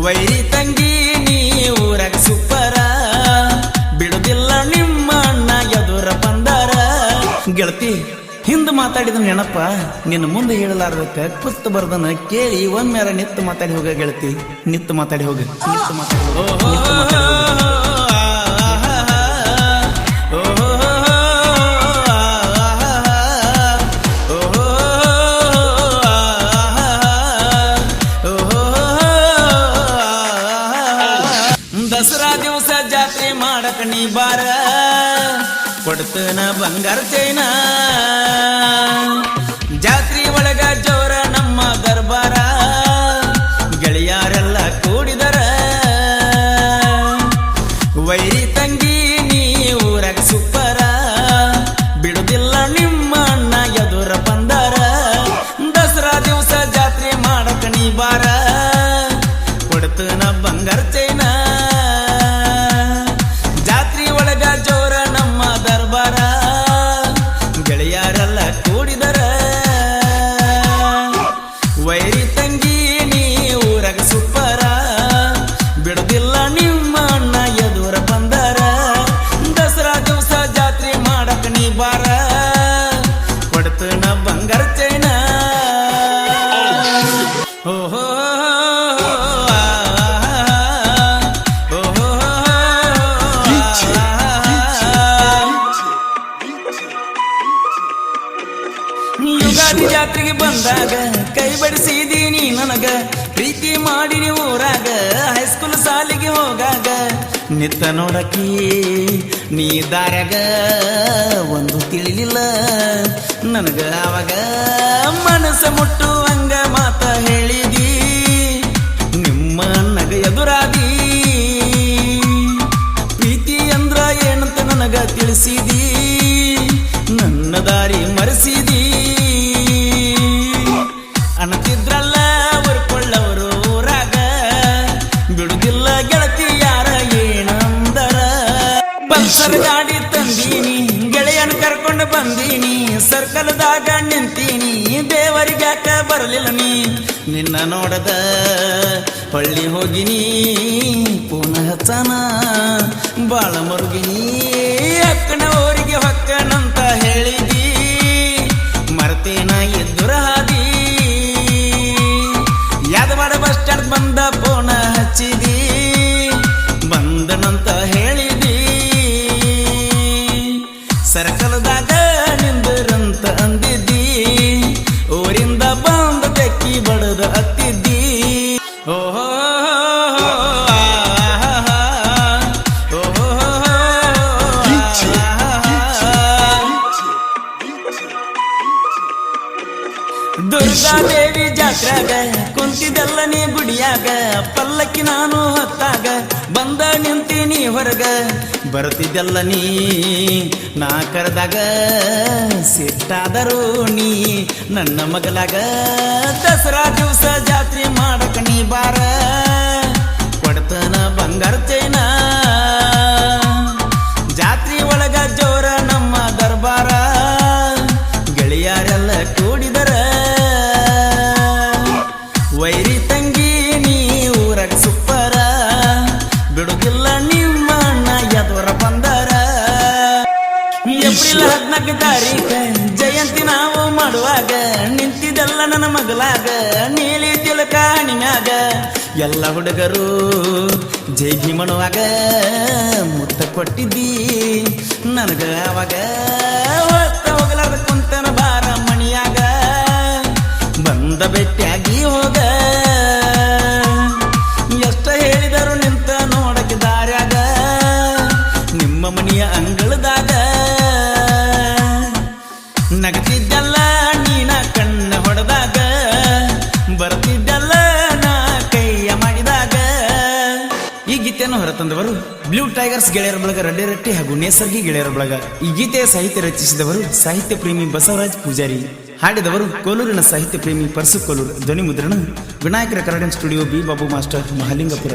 ವೈರಿ ತಂಗಿ ನೀ ಊರಾಗ ಸುಪ್ಪರ ಬಿಡುದಿಲ್ಲ ನಿಮ್ಮ ಅಣ್ಣ ಎದುರ ಬಂದಾರ. ಗೆಳತಿ ಹಿಂದ ಮಾತಾಡಿದ ನೆನಪ ನಿನ್ನ ಮುಂದೆ ಹೇಳಲಾರ್ದಕ್ಕ ಕುತ್ತು ಬರ್ದನ ಕೇಳಿ ಒಮ್ಮೆರ ನಿತ್ತು ಮಾತಾಡಿ ಹೋಗ ಗೆಳತಿ. ನಿತ್ತು ಮಾತಾಡಿ ಹೋಗ. ದಸರಾ ದಿವಸ ಜಾತ್ರೆ ಮಾಡಕ ನೀ ಬಾರ ಕೊಡ್ತನ ಬಂಗಾರ ಚೈನ. ಜಾತ್ರೆ ಒಳಗ ಜೋರ ನಮ್ಮ ದರ್ಬಾರ ಗೆಳೆಯಾರೆಲ್ಲ ಕೂಡಿದರ. ವೈರಿ ತಂಗಿ ನೀ ಊರಾಗ ಸುಪ್ಪರ ಬಿಡುದಿಲ್ಲ ನಿಮ್ಮ ಅಣ್ಣ ಎದುರ ಬಂದಾರ. ದಸರಾ ದಿವಸ ಜಾತ್ರೆ ಮಾಡಕ ನೀ ಬಾರ ಕೊಡ್ತನ ಬಂಗಾರ ಚೈನ. ಜಾತ್ರೆ ಒಳಗ ಜೋರ ನಮ್ಮ ದರ್ಬಾರ ಗೆಳೆಯಾರೆಲ್ಲ ಕೂಡಿದರ. ವೈರಿ ತಂಗಿ ನೀ ಊರಾಗ ಸುಪ್ಪರ ಬಿಡುದಿಲ್ಲ ನಿಮ್ಮ ಅಣ್ಣ ಎದುರ ಬಂದಾರ. ದಸರಾ ದಿವಸ ಜಾತ್ರೆ ಮಾಡಕ ನೀ ಬಾರ ಕೊಡ್ತನ ಬಂಗಾರ ಚೈನ. ಓಹೋ ಯುಗಾದಿ ಜಾತ್ರೆಗೆ ಬಂದಾಗ ಕೈ ಬಡಿಸಿದೀನಿ ನನಗ ಪ್ರೀತಿ ಮಾಡಿನಿ ಊರಾಗ. ಹೈಸ್ಕೂಲ್ ಸಾಲಿಗೆ ಹೋಗಾಗ ನಿತ್ತ ನೋಡಕಿ ನೀ ದಾರ್ಯಾಗ ಒಂದು ತಿಳಿಲಿಲ್ಲ ನನಗ. ಅವಾಗ ಮನಸ್ಸ ಮುಟ್ಟುವಂಗ ಮಾತ ಹೇಳಿದಿ ನಿಮ್ಮ ನಗ ಎದುರಾದಿ. ಪ್ರೀತಿ ಅಂದ್ರ ಏನಂತ ನನಗ ತಿಳಿಸಿದಿ ನನ್ನ ದಾರಿ ಮರೆಸಿದಿ. ಅನ್ನತಿದ್ರಲ್ಲ ಬರ್ಕೊಳ್ಳವರು ಊರಾಗ ಬಿಡುದಿಲ್ಲ ಗೆಳತಿ ಯಾರ ಏನಂದರ. ಪಲ್ಸರ್ ಗಾಡಿ ತಂದೀನಿ ಗೆಳೆಯನ ಕರ್ಕೊಂಡು ಬಂದೀನಿ. ಸರ್ಕಲ್ದಾಗ ನಿಂತೀನಿ ದೇವರಿಗ್ಯಾಕ ಬರಲಿಲ್ಲ ನೀ. ನಿನ್ನ ನೋಡದ ಹೊಳ್ಳಿ ಹೋಗಿನಿ ಪುನಃ ಹಚ್ಚನ ಬಾಳ ಮರುಗಿನಿ. ಅಕ್ಕನ ಊರಿಗೆ ಹೊಕ್ಕನಂತ ಹೇಳಿದಿ ಮರ್ತೇನ ಎದುರ ಹಾದಿ. ಯಾದವಾಡ ಬಸ್ ಸ್ಟ್ಯಾಂಡ್ ಬಂದ ಫೋನ ಹಚ್ಚಿದಿ ಬಂದನಂತ ಹೇಳಿದಿ. ಸರ್ಕಲ್ದಾಗ ನಿಂದರಂತ ಅಂದಿದ್ದಿ ಊರಿಂದ ಬಂದ ತೆಕ್ಕಿ ಬಡದ ಹತ್ತಿದ್ದಿ. ಓಹೋ ದುರ್ಗಾದೇವಿ ಜಾತ್ರಾಗ ಕುಂತಿದೆಲ್ಲ ನೀ ಗುಡಿಯಾಗ. ಪಲ್ಲಕ್ಕಿ ನಾನು ಹತ್ತಾಗ ಬಂದ ನಿಂತೀನಿ ಹೊರಗ. ಬರ್ತಿದ್ದೆಲ್ಲ ನೀ ನಾ ಕರೆದಾಗ ಸಿಟ್ಟಾದರೂ ನೀ ನನ್ನ ಮಗಲಾಗ. ದಸರಾ ದಿವಸ ಜಾತ್ರೆ ಮಾಡಕ ನೀ ಬಾರ ಕೊಡ್ತನ ಬಂಗಾರ ಚೈನ. ಜಾತ್ರೆ ಒಳಗ ಜೋರ ನಮ್ಮ ದರ್ಬಾರ ಗೆಳೆಯಾರೆಲ್ಲ ಕೂಡಿದರ. ವೈರಿ ತಂಗಿ ನೀ ಊರಾಗ ಸುಪ್ಪರ ಬಿಡುದಿಲ್ಲ ನಿಮ್ಮ ಅಣ್ಣ ಎದುರ ಬಂದಾರ. ಏಪ್ರಿಲ್ 14 ತಾರೀಖ ಜಯಂತಿ ನಾವು ಮಾಡುವಾಗ ನಿಂತಿದ್ದೆಲ್ಲ ನನ್ನ ಮಗಲಾಗ. ನೀಲಿ ತಿಲಕ ಹಣಿಮ್ಯಾಗ ಎಲ್ಲ ಹುಡುಗರು ಜೈ ಭೀಮಣುವಾಗ ಮುತ್ತ ಕೊಟ್ಟಿದ್ದಿ ನನಗ. ಅವಾಗ ಹೊತ್ತ ಹೋಗಲಾರ ಕುಂತನ ಬಾರ ಮಣಿಯಾಗ ಬಂದ ಭೇಟಿಯಾಗಿ ಹೋಗ. ಎಷ್ಟ ಹೇಳಿದರು ನಿಂತ ನೋಡಕ್ಕೆ ದಾರ್ಯಾಗ ನಿಮ್ಮ ಮನೆಯ ಅಂಗಳದಾಗ. ನಗತಿದ್ದಲ್ಲ ನೀನ ಕಣ್ಣ ಹೊಡೆದಾಗ ಬರ್ತಿದ್ದಲ್ಲ ನಾ ಕೈಯ ಮಾಡಿದಾಗ. ಈ ಗೀತೆಯನ್ನು ಹೊರತಂದವರು ಬ್ಲೂ ಟೈಗರ್ಸ್ ಗೆಳೆಯರ ಬಳಗ ರಡ್ಡೆ ರಟ್ಟಿ ಹಾಗೂ ನೇಸರ್ಗಿ ಗೆಳೆಯರ ಬಳಗ. ಈ ಗೀತೆಯ ಸಾಹಿತ್ಯ ರಚಿಸಿದವರು ಸಾಹಿತ್ಯ ಪ್ರೇಮಿ ಬಸವರಾಜ್ ಪೂಜಾರಿ. ಹಾಡಿದವರು ಕೋಲೂರಿನ ಸಾಹಿತ್ಯ ಪ್ರೇಮಿ ಪರ್ಸು ಕೋಲೂರು. ಧ್ವನಿ ಮುದ್ರಣ Vinayaka recording studio B Babu master Mahalingapura.